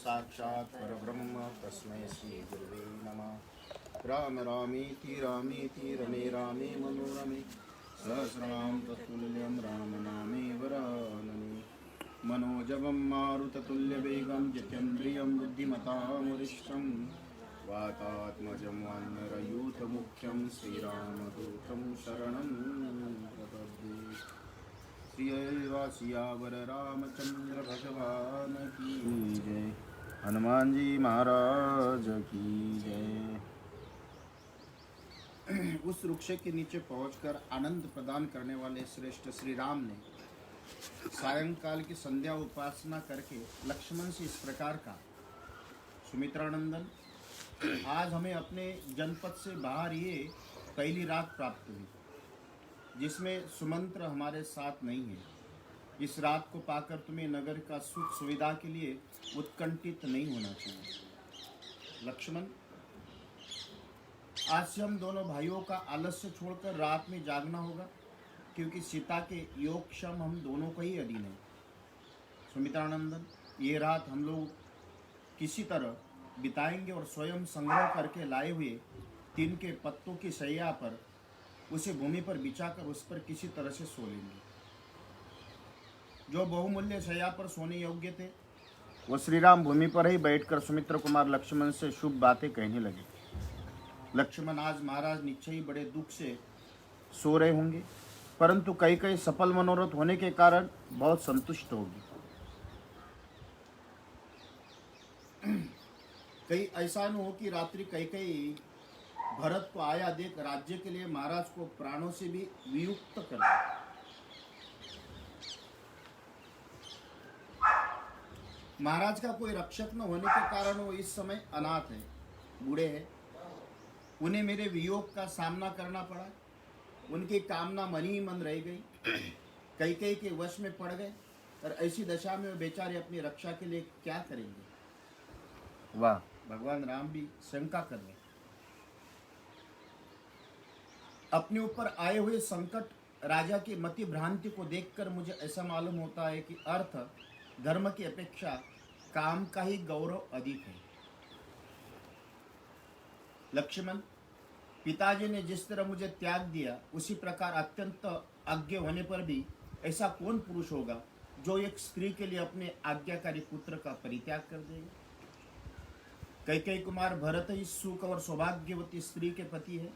साक्षात् परब्रह्म तस्मै श्री गुरुवे नमः। राम रामेति रामेति रमे रामे मनोरमे सहस्रनाम तत्तुल्यं राम नामे वरानने। मनोजवं मारुततुल्यवेगं जितेन्द्रियं बुद्धिमतां वातात्मजं वानरयूथमुख्यं श्रीरामदूतं शरणं प्रपद्ये। सियावर रामचंद्र भगवान की जय। हनुमान जी महाराज की जय। उस वृक्ष के नीचे पहुंचकर आनंद प्रदान करने वाले श्रेष्ठ श्री राम ने सायंकाल की संध्या उपासना करके लक्ष्मण से इस प्रकार का, सुमित्रानंदन, आज हमें अपने जनपद से बाहर ये पहली रात प्राप्त हुई जिसमें सुमंत्र हमारे साथ नहीं है। इस रात को पाकर तुम्हें नगर का सुख सुविधा के लिए उत्कंठित नहीं होना चाहिए। लक्ष्मण, आज से हम दोनों भाइयों का आलस्य छोड़कर रात में जागना होगा, क्योंकि सीता के योगक्षम हम दोनों का ही अधीन है। सुमित्रानंदन, ये रात हम लोग किसी तरह बिताएंगे और स्वयं संग्रह करके लाए हुए तीन के पत्तों की शैया पर, उसे भूमि पर बिछाकर उस पर किसी तरह से सो लेंगे। जो बहुमूल्य शैया पर सोने योग्य थे वो श्री राम भूमि पर ही बैठकर सुमित्र कुमार लक्ष्मण से शुभ बातें कहने लगे। लक्ष्मण, आज महाराज निश्चय ही बड़े दुख से सो रहे होंगे, परंतु कई कई सफल मनोरथ होने के कारण बहुत संतुष्ट होगी। कहीं ऐसा न हो कि रात्रि कई कई भरत को आया देख राज्य के लिए महाराज को प्राणों से भी वियुक्त कर दे। महाराज का कोई रक्षक न होने के कारण वो इस समय अनाथ है, बूढ़े हैं, उन्हें मेरे वियोग का सामना करना पड़ा। उनकी कामना मन ही मन रह गई, कई कई के वश में पड़ गए, और ऐसी दशा में वो बेचारे अपनी रक्षा के लिए क्या करेंगे। वाह, भगवान राम भी शंका कर रहे। अपने ऊपर आए हुए संकट, राजा की मति भ्रांति को देखकर मुझे ऐसा मालूम होता है कि अर्थ धर्म की अपेक्षा काम का ही गौरव अधिक है। लक्ष्मण, पिताजी ने जिस तरह मुझे त्याग दिया, उसी प्रकार अत्यंत अज्ञ होने पर भी ऐसा कौन पुरुष होगा जो एक स्त्री के लिए अपने आज्ञाकारी पुत्र का परित्याग कर देगा। कैकेयी कुमार भरत ही सुख और सौभाग्यवती स्त्री के पति है,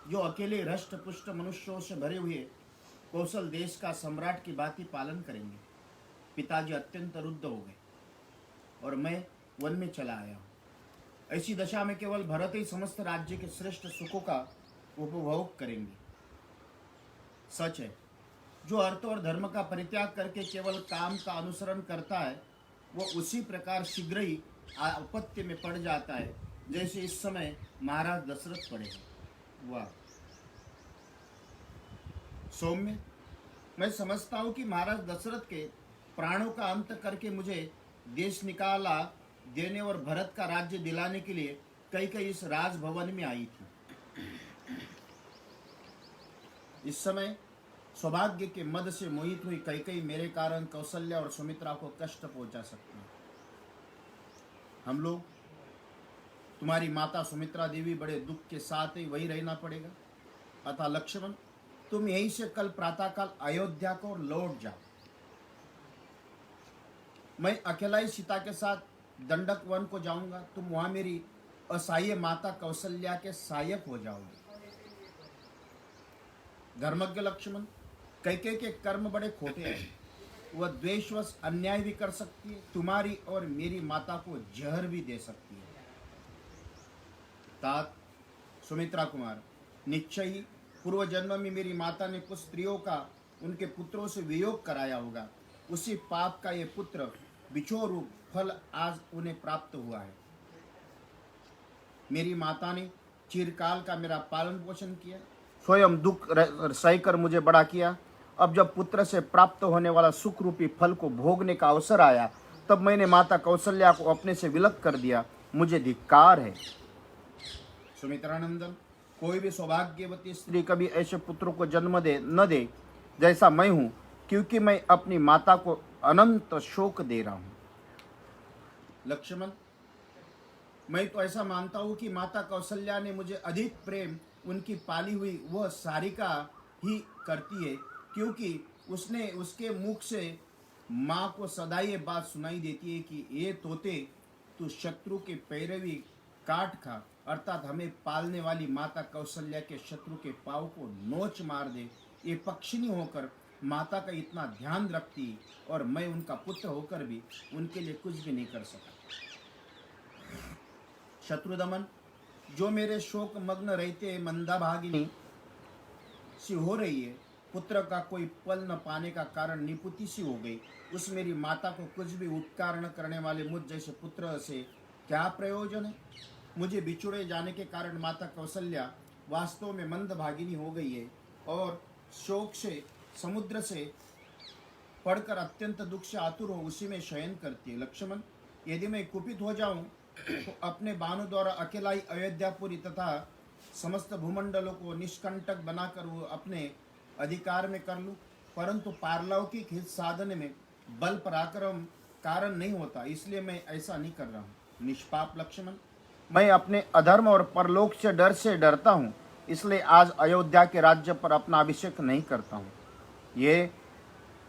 जो अकेले हृष्ट पुष्ट मनुष्यों से भरे हुए कौशल देश का सम्राट की भांति पालन करेंगे। पिताजी अत्यंत रुद्ध हो गए और मैं वन में चला आया हूँ। ऐसी दशा में केवल भरत ही समस्त राज्य के श्रेष्ठ सुखों का उपभोग करेंगे। सच है, जो अर्थ और धर्म का परित्याग करके केवल काम का अनुसरण करता है, वो उसी प्रकार शीघ्र ही आपत्ति में पड़ जाता है, जैसे इस समय महाराज दशरथ पड़े हैं। वाह सौम्य, मैं समझता हूँ कि महाराज दशरथ के प्राणों का अंत करके मुझे देश निकाला देने और भरत का राज्य दिलाने के लिए कई कई इस राजभवन में आई थी। इस समय सौभाग्य के मद से मोहित हुई कई कई मेरे कारण कौशल्या और सुमित्रा को कष्ट पहुंचा सकती है। हम लोग, तुम्हारी माता सुमित्रा देवी बड़े दुख के साथ ही वही रहना पड़ेगा। अतः लक्ष्मण, तुम यहीं से कल प्रातःकाल अयोध्या को लौट जाओ। मैं अकेला ही सीता के साथ दंडक वन को जाऊंगा। तुम वहां मेरी असहाय माता कौशल्या के सहायक हो जाओगे। धर्मज्ञ लक्ष्मण, कैकेयी के कर्म बड़े खोटे हैं। वह द्वेषवश अन्याय भी कर सकती है, तुम्हारी और मेरी माता को जहर भी दे सकती है। तात सुमित्रा कुमार, निश्चय ही पूर्व जन्म में मेरी माता ने कुछ स्त्रियों का उनके पुत्रों से वियोग कराया होगा। उसी पाप का ये पुत्र बिछोह रूप फल आज उन्हें प्राप्त हुआ है। मेरी माता ने चिरकाल का मेरा पालन पोषण किया, स्वयं दुख सहकर मुझे बड़ा किया। अब जब पुत्र से प्राप्त होने वाला सुख रूपी फल को भोगने का अवसर आया, तब मैंने माता कौशल्या को अपने से विलग कर दिया। मुझे धिक्कार है। सुमित्रानंदन, कोई भी सौभाग्यवती स्त्री कभी ऐसे पुत्रों को जन्म न दे जैसा मैं हूँ, क्योंकि मैं अपनी माता को अनंत शोक दे रहा हूँ। लक्ष्मण, मैं तो ऐसा मानता हूँ कि माता कौशल्या ने मुझे अधिक प्रेम उनकी पाली हुई वह सारिका ही करती है, क्योंकि उसने उसके मुख से माँ को सदा ये बात सुनाई देती है कि ये तोते तू शत्रु की पैरवी काट खा, अर्थात हमें पालने वाली माता कौशल्या के शत्रु के पाँव को नोच मार दे। ये पक्षिणी होकर माता का इतना ध्यान रखती और मैं उनका पुत्र होकर भी उनके लिए कुछ भी नहीं कर सका। शत्रुदमन, जो मेरे शोक मग्न रहते मंदाभागिनी सी हो रही है, पुत्र का कोई पल न पाने का कारण निपुति सी हो गई, उस मेरी माता को कुछ भी उपकार न करने वाले मुझ जैसे पुत्र से क्या प्रयोजन है। मुझे बिछुड़े जाने के कारण माता कौशल्या वास्तव में मंदभागिनी हो गई है और शोक से समुद्र से पढ़कर अत्यंत दुख से आतुर हो उसी में शयन करती है। लक्ष्मण, यदि मैं कुपित हो जाऊं तो अपने बाणों द्वारा अकेला ही अयोध्यापुरी तथा समस्त भूमंडलों को निष्कंटक बनाकर वो अपने अधिकार में कर लूं, परंतु पारलौकिक हित साधन में बल पराक्रम कारण नहीं होता, इसलिए मैं ऐसा नहीं कर रहा हूँ। निष्पाप लक्ष्मण, मैं अपने अधर्म और परलोक से डरता हूँ, इसलिए आज अयोध्या के राज्य पर अपना अभिषेक नहीं करता हूँ। ये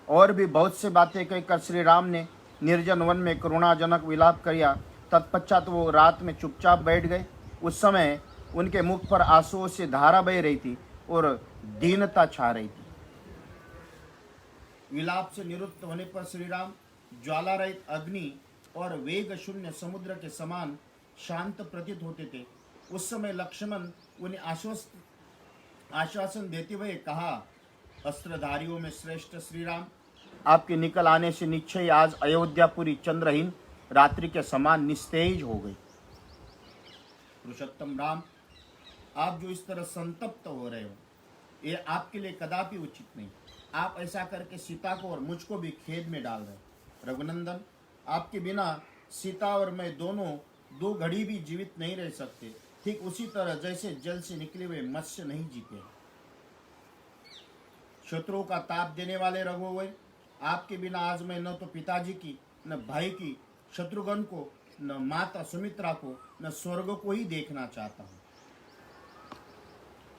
और भी बहुत से बातें कहकर श्री राम ने निर्जन वन में करुणाजनक विलाप किया। तत्पश्चात वो रात में चुपचाप बैठ गए। उस समय उनके मुख पर आंसुओं से धारा बह रही थी और दीनता छा रही थी। विलाप से निवृत्त होने पर श्री राम ज्वाला रहित अग्नि और वेग शून्य समुद्र के समान शांत प्रतीत होते थे। उस समय लक्ष्मण उन्हें आश्वासन देते हुए कहा, अस्त्रधारियों में श्रेष्ठ श्री राम, आपके निकल आने से निश्चय आज अयोध्यापुरी चंद्रहीन रात्रि के समान निस्तेज हो गई। पुरुषोत्तम राम, आप जो इस तरह संतप्त हो रहे हो, ये आपके लिए कदापि उचित नहीं। आप ऐसा करके सीता को और मुझको भी खेद में डाल रहे। रघुनंदन, आपके बिना सीता और मैं दोनों 2 घड़ी भी जीवित नहीं रह सकते, ठीक उसी तरह जैसे जल से निकले हुए मत्स्य नहीं जीते। शत्रुओं का ताप देने वाले रघुवर, आपके बिना आज मैं न तो पिताजी की, न भाई की शत्रुघ्न को, न माता सुमित्रा को, न स्वर्ग को ही देखना चाहता हूँ।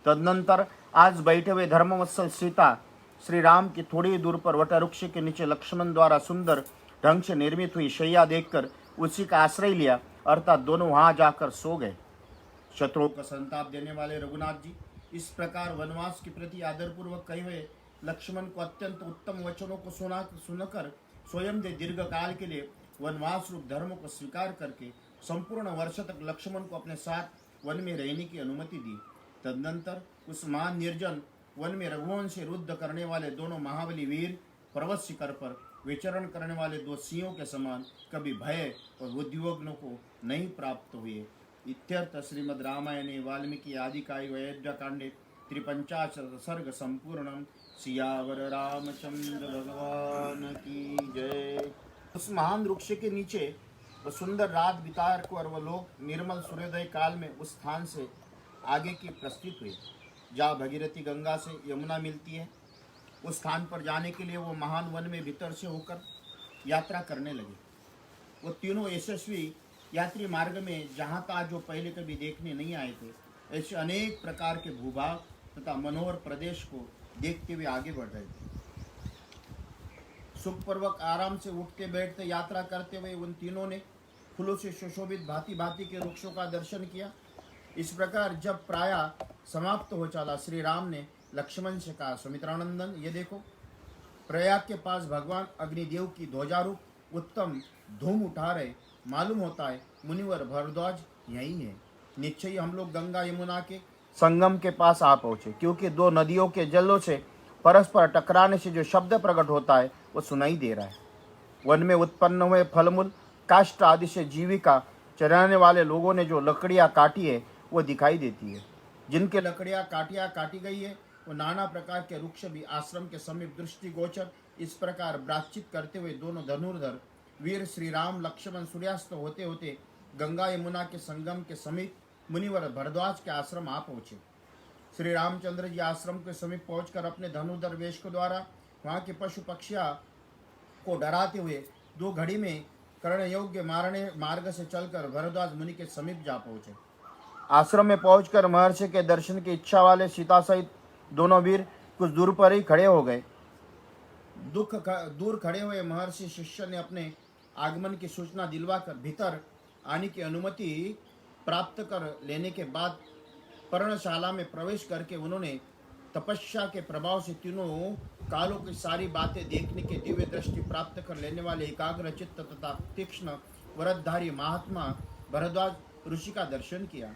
तदनंतर आज बैठे हुए धर्मवत्सल सीता श्री राम की थोड़ी दूर पर वटवृक्ष के नीचे लक्ष्मण द्वारा सुंदर ढंग से निर्मित हुई शैया देखकर उसी का आश्रय लिया, अर्थात दोनों वहां जाकर सो गए। शत्रुओं का संताप देने वाले रघुनाथ जी, इस प्रकार वनवास के प्रति आदरपूर्वक कहे हुए लक्ष्मण को अत्यंत उत्तम वचनों को सुनकर स्वयं दे दीर्घ काल के लिए वनवास रूप धर्म को स्वीकार करके संपूर्ण वर्ष तक लक्ष्मण को अपने साथ वन में रहने की अनुमति दी। तदनंतर उस महान निर्जन वन में रघुवंश से रुद्ध करने वाले दोनों महाबली वीर पर्वत शिखर पर विचरण करने वाले 2 सिंहों के समान कभी भय और बुद्धिवग्नों को नहीं प्राप्त हुए। इत्यर्थ श्रीमद् रामायणे वाल्मीकि आदि काव्ये अयोध्या कांडे 53 सर्ग संपूर्णम। सियावर रामचंद्र भगवान की जय। उस महान वृक्ष के नीचे वो सुंदर रात बितार को और वो लोग निर्मल सूर्योदय काल में उस स्थान से आगे की प्रस्थित हुए जहाँ भगीरथी गंगा से यमुना मिलती है। उस स्थान पर जाने के लिए वो महान वन में भीतर से होकर यात्रा करने लगे। वो तीनों यशस्वी यात्री मार्ग में जहाँ तहाँ जो पहले कभी देखने नहीं आए थे, ऐसे अनेक प्रकार के भूभाग तथा मनोहर प्रदेश को देखते हुए आगे बढ़ रहे थे। सुखपूर्वक आराम से उठते बैठते यात्रा करते हुए उन तीनों ने फूलों से सुशोभित भांति भांति के वृक्षों का दर्शन किया। इस प्रकार जब प्राय समाप्त हो चला, श्री राम ने लक्ष्मण से कहा, सुमित्रानंदन, ये देखो, प्रयाग के पास भगवान अग्निदेव की ध्वजारूप उत्तम धूम उठा रहे। मालूम होता है मुनिवर भरद्वाज यही है। निश्चय हम लोग गंगा यमुना के संगम के पास आ पहुंचे, क्योंकि 2 नदियों के जलों से परस्पर टकराने से जो शब्द प्रकट होता है वो सुनाई दे रहा है। वन में उत्पन्न हुए फलमूल काष्ठ आदि से जीविका चराने वाले लोगों ने जो लकड़ियाँ काटी है वो दिखाई देती है। जिनके लकड़ियाँ काटी गई है वो नाना प्रकार के वृक्ष भी आश्रम के समीप दृष्टि गोचर। इस प्रकार बातचीत करते हुए दोनों धनुर्धर वीर श्री राम लक्ष्मण सूर्यास्त होते होते गंगा यमुना के संगम के समीप मुनिवर भरद्वाज के आश्रम आ पहुंचे। श्री रामचंद्र जी आश्रम के समीप पहुंचकर अपने धनुर्धर वेश के द्वारा वहाँ के पशु पक्षियों को डराते हुए 2 घड़ी में कर्ण योग्य मार्ग से चलकर भरद्वाज मुनि के समीप जा पहुंचे। आश्रम में पहुंचकर महर्षि के दर्शन की इच्छा वाले सीता सहित दोनों वीर कुछ दूर पर ही खड़े हो गए। दूर खड़े हुए महर्षि शिष्य ने अपने आगमन की सूचना दिलवाकर भीतर आने की अनुमति प्राप्त कर लेने के बाद पर्णशाला में प्रवेश करके उन्होंने तपस्या के प्रभाव से तीनों कालों की सारी बातें देखने के दिव्य दृष्टि प्राप्त कर लेने वाले एकाग्र चित्त तथा तीक्ष्ण वरदधारी महात्मा भरद्वाज ऋषि का दर्शन किया,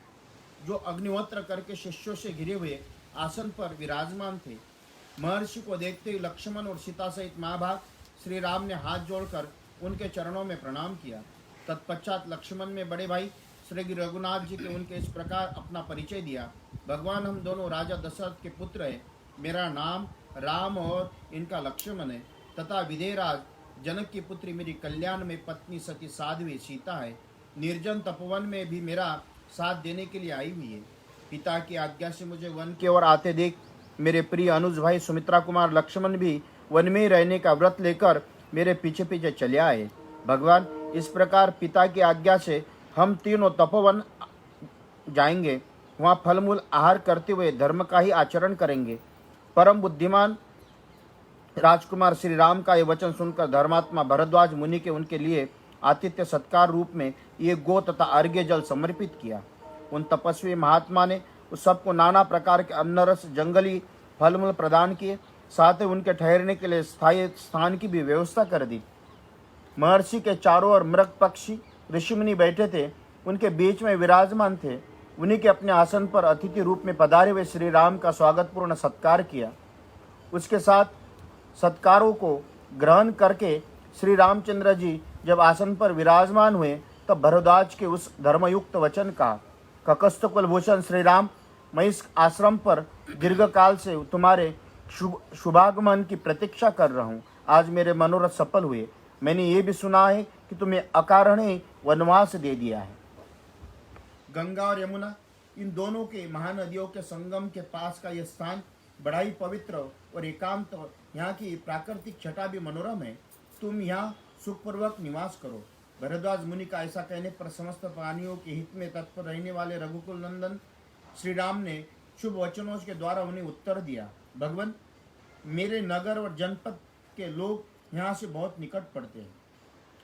जो अग्निहोत्र करके शिष्यों से घिरे हुए आसन पर विराजमान थे। महर्षि को देखते ही लक्ष्मण और सीता सहित महाभाग श्री राम ने हाथ जोड़कर उनके चरणों में प्रणाम किया। तत्पश्चात लक्ष्मण ने बड़े भाई श्री रघुनाथ जी के उनके इस प्रकार अपना परिचय दिया। भगवान, हम दोनों राजा दशरथ के पुत्र हैं। मेरा नाम राम और इनका लक्ष्मण है तथा विदेहराज जनक की पुत्री मेरी कल्याण में पत्नी सती साध्वी सीता है। निर्जन तपोवन में भी मेरा साथ देने के लिए आई हुई है। पिता की आज्ञा से मुझे वन की ओर आते देख मेरे प्रिय अनुज भाई सुमित्रा कुमार लक्ष्मण भी वन में रहने का व्रत लेकर मेरे पीछे पीछे चले आए। भगवान, इस प्रकार पिता की आज्ञा से हम तीनों तपोवन जाएंगे। वहाँ फलमूल आहार करते हुए धर्म का ही आचरण करेंगे। परम बुद्धिमान राजकुमार श्री राम का ये वचन सुनकर धर्मात्मा भरद्वाज मुनि के उनके लिए आतिथ्य सत्कार रूप में ये गो तथा अर्घ्य जल समर्पित किया। उन तपस्वी महात्मा ने उस सबको नाना प्रकार के अन्न रस जंगली फलमूल प्रदान किए, साथ ही उनके ठहरने के लिए स्थायी स्थान की भी व्यवस्था कर दी। महर्षि के चारों ओर मृग पक्षी ऋषिमुनि बैठे थे, उनके बीच में विराजमान थे। उन्हीं के अपने आसन पर अतिथि रूप में पधारे हुए श्री राम का स्वागतपूर्ण सत्कार किया। उसके साथ सत्कारों को ग्रहण करके श्री रामचंद्र जी जब आसन पर विराजमान हुए तब भरद्वाज के उस धर्मयुक्त वचन का, ककस्थ कुलभूषण श्री राम, मैं इस आश्रम पर दीर्घ काल से तुम्हारे शुभागमन की प्रतीक्षा कर रहा हूँ। आज मेरे मनोरथ सफल हुए। मैंने ये भी सुना है कि तुम्हें अकारण ही वनवास दे दिया है। गंगा और यमुना, इन दोनों के महानदियों के संगम के पास का यह स्थान बड़ा ही पवित्र और एकांत, यहाँ की प्राकृतिक छटा भी मनोरम है। तुम यहाँ सुखपूर्वक निवास करो। भरद्वाज मुनि का ऐसा कहने पर समस्त प्राणियों के हित में तत्पर रहने वाले रघुकुल नंदन श्री राम ने शुभ वचनों के द्वारा उन्हें उत्तर दिया। भगवान, मेरे नगर और जनपद के लोग यहाँ से बहुत निकट पड़ते हैं,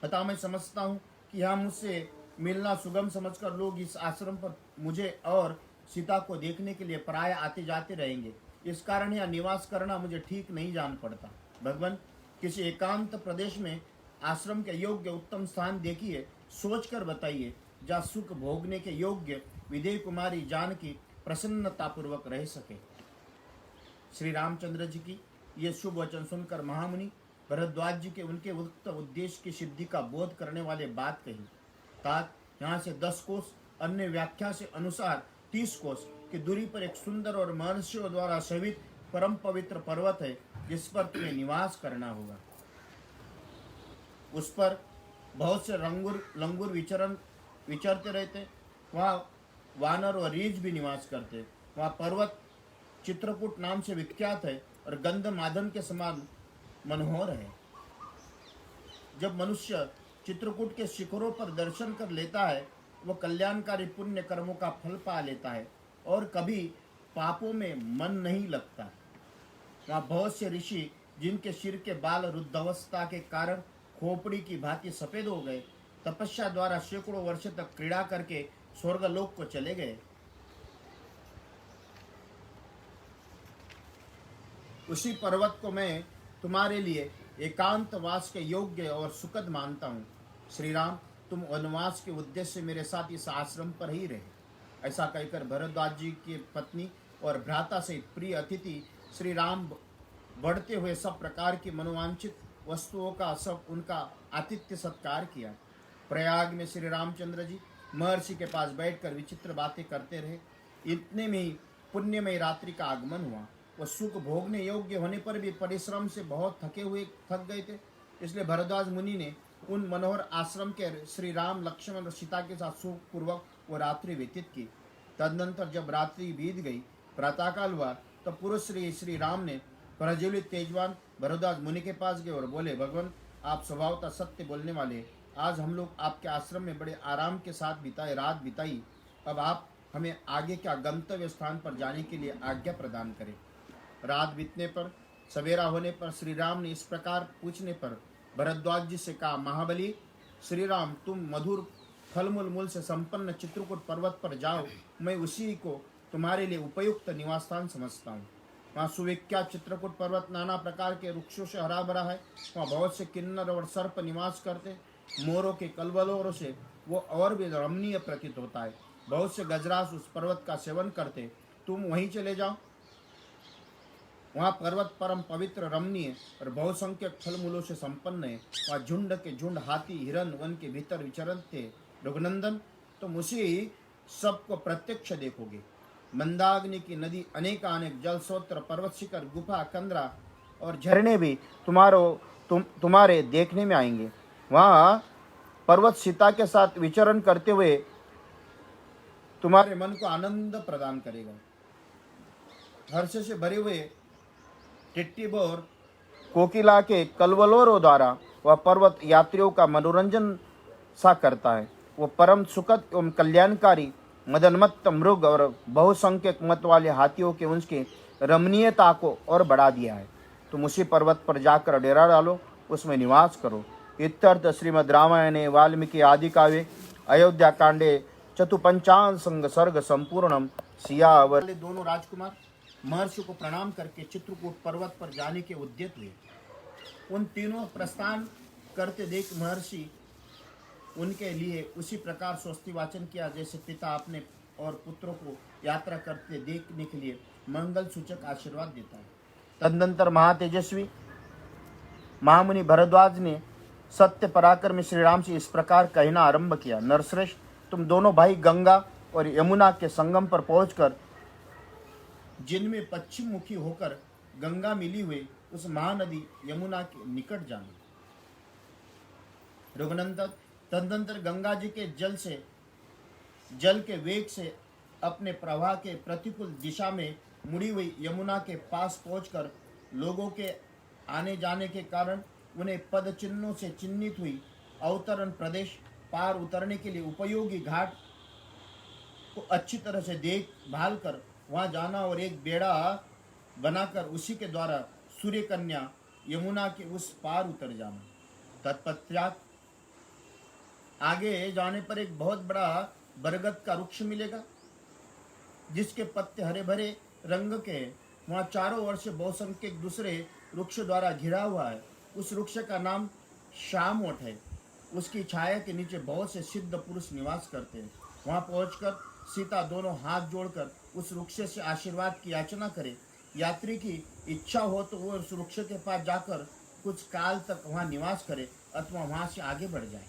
अतः मैं समझता हूँ कि यहाँ मुझसे मिलना सुगम समझकर लोग इस आश्रम पर मुझे और सीता को देखने के लिए प्राय आते जाते रहेंगे। इस कारण यहाँ निवास करना मुझे ठीक नहीं जान पड़ता। भगवान, किसी एकांत प्रदेश में आश्रम के योग्य उत्तम स्थान देखिए, सोचकर बताइए, जहाँ सुख भोगने के योग्य विदेह कुमारी जानकी प्रसन्नतापूर्वक रह सके। श्री रामचंद्र जी की ये शुभ वचन सुनकर महामुनि भरद्वाज जी के उनके उक्त उद्देश्य की सिद्धि का बोध करने वाले बात कही। तात यहाँ से 10 कोस, अन्य व्याख्या से अनुसार 30 कोस की दूरी पर एक सुंदर और महर्षियों द्वारा सेवित परम पवित्र पर्वत है, जिस पर तुम्हें निवास करना होगा। उस पर बहुत से लंगूर विचरते रहते, वहाँ वानर और रीछ भी निवास करते। वहाँ पर्वत चित्रकूट नाम से विख्यात है और गंध मादन के समान मनोहर है। जब मनुष्य चित्रकूट के शिखरों पर दर्शन कर लेता है, वह कल्याणकारी पुण्य कर्मों का फल पा लेता है और कभी पापों में मन नहीं लगता। वहाँ बहुत से ऋषि, जिनके सिर के बाल वृद्धावस्था के कारण खोपड़ी की भांति सफेद हो गए, तपस्या द्वारा सैकड़ों वर्ष तक क्रीड़ा करके स्वर्गलोक को चले गए। उसी पर्वत को मैं तुम्हारे लिए एकांत वास के योग्य और सुखद मानता हूँ। श्री राम, तुम वनवास के उद्देश्य से मेरे साथ इस आश्रम पर ही रहे। ऐसा कहकर भरद्वाज जी की पत्नी और भ्राता सहित प्रिय अतिथि श्री राम बढ़ते हुए सब प्रकार की मनोवांछित वस्तुओं का सब उनका आतिथ्य सत्कार किया। प्रयाग में श्री रामचंद्र जी महर्षि के पास बैठकर विचित्र बातें करते रहे। इतने में ही पुण्यमय रात्रि का आगमन हुआ। वह सुख भोगने योग्य होने पर भी परिश्रम से बहुत थक गए थे, इसलिए भरद्वाज मुनि ने उन मनोहर आश्रम के श्री राम, लक्ष्मण और सीता के साथ सुखपूर्वक वो रात्रि व्यतीत की। तदनंतर जब रात्रि बीत गई, प्रातःकाल हुआ, तब पुरुष श्री राम ने प्रज्वलित तेजवान भरद्वाज मुनि के पास गए और बोले, भगवान, आप स्वभावतः सत्य बोलने वाले, आज हम लोग आपके आश्रम में बड़े आराम के साथ बिताए, रात बिताई। अब आप हमें आगे क्या गंतव्य स्थान पर जाने के लिए आज्ञा प्रदान करें। रात बीतने पर, सवेरा होने पर श्री राम ने इस प्रकार पूछने पर भरद्वाज जी से कहा, महाबली श्री राम, तुम मधुर फल मूल से संपन्न चित्रकूट पर्वत पर जाओ, मैं उसी को तुम्हारे लिए उपयुक्त निवास स्थान समझता हूँ। वहाँ सुविख्यात चित्रकूट पर्वत नाना प्रकार के वृक्षों से हरा भरा है। वहाँ बहुत से किन्नर और सर्प निवास करते, मोरों के कलवलों से वो और भी रमणीय प्रतीत होता है। बहुत से गजराज उस पर्वत का सेवन करते, तुम वहीं चले जाओ। वहाँ पर्वत परम पवित्र, रमणीय और बहुसंख्यक फल मूलों से संपन्न है। वहाँ झुंड के झुंड हाथी हिरन वन के भीतर विचरण थे। रघुनंदन, तुम उसी सबको प्रत्यक्ष देखोगे। मंदाग्नि की नदी, अनेकानेक जल स्रोत्र, पर्वत शिखर, गुफा, कंदरा और झरने भी तुम्हारे देखने में आएंगे। वहाँ पर्वत सीता के साथ विचरण करते हुए तुम्हारे मन को आनंद प्रदान करेगा। हर्ष से भरे हुए टिट्टीबोर कोकिला के कलवलों द्वारा वह पर्वत यात्रियों का मनोरंजन सा करता है। वो परम सुखद एवं कल्याणकारी मदनमत्त मृग और बहुसंख्यक मत वाले हाथियों के उसकी रमणीयता को और बढ़ा दिया है। तुम उसी पर्वत पर जाकर डेरा डालो, उसमें निवास करो। इत्यर्थ श्रीमद् रामायणे वाल्मीकि आदि काव्ये अयोध्या कांडे चतुपंचाशंग सर्ग संपूर्णम। सियावर। दोनों राजकुमार महर्षि को प्रणाम करके चित्रकूट पर्वत पर जाने के उद्यत हुए। उन तीनों प्रस्थान करते देख महर्षि उनके लिए उसी प्रकार स्वस्ति वाचन किया जैसे पिता अपने और पुत्रों को यात्रा करते देखने के लिए मंगल सूचक आशीर्वाद देता है। तदनंतर महातेजस्वी महामुनि भरद्वाज ने सत्य पराक्रमी श्री राम से इस प्रकार कहना आरंभ किया। नरश्रेष्ठ, तुम दोनों भाई गंगा और यमुना के संगम पर पहुंचकर, जिनमें पश्चिम मुखी होकर गंगा मिली हुई उस महानदी यमुना के निकट जाना। रघुनंदन, तदनंतर गंगा जी के जल के वेग से अपने प्रवाह के प्रतिकूल दिशा में मुड़ी हुई यमुना के पास पहुंचकर लोगों के आने जाने के कारण उन्हें पद चिन्हों से चिन्हित हुई अवतरण प्रदेश पार उतरने के लिए उपयोगी घाट को अच्छी तरह से देखभाल कर वहां जाना और एक बेड़ा बनाकर उसी के द्वारा सूर्य कन्या यमुना के उस पार उतर जाना। तत्पश्चात आगे जाने पर एक बहुत बड़ा बरगद का वृक्ष मिलेगा जिसके पत्ते हरे भरे रंग के। वहाँ चारों ओर से बहुसंख्यक दूसरे वृक्ष द्वारा घिरा हुआ है। उस वृक्ष का नाम शामोट है। उसकी छाया के नीचे बहुत से सिद्ध पुरुष निवास करते हैं। वहाँ पहुंचकर सीता दोनों हाथ जोड़कर उस वृक्ष से आशीर्वाद की याचना करे। यात्री की इच्छा हो तो वो उस वृक्ष के पास जाकर कुछ काल तक वहाँ निवास करे अथवा वहाँ से आगे बढ़ जाए।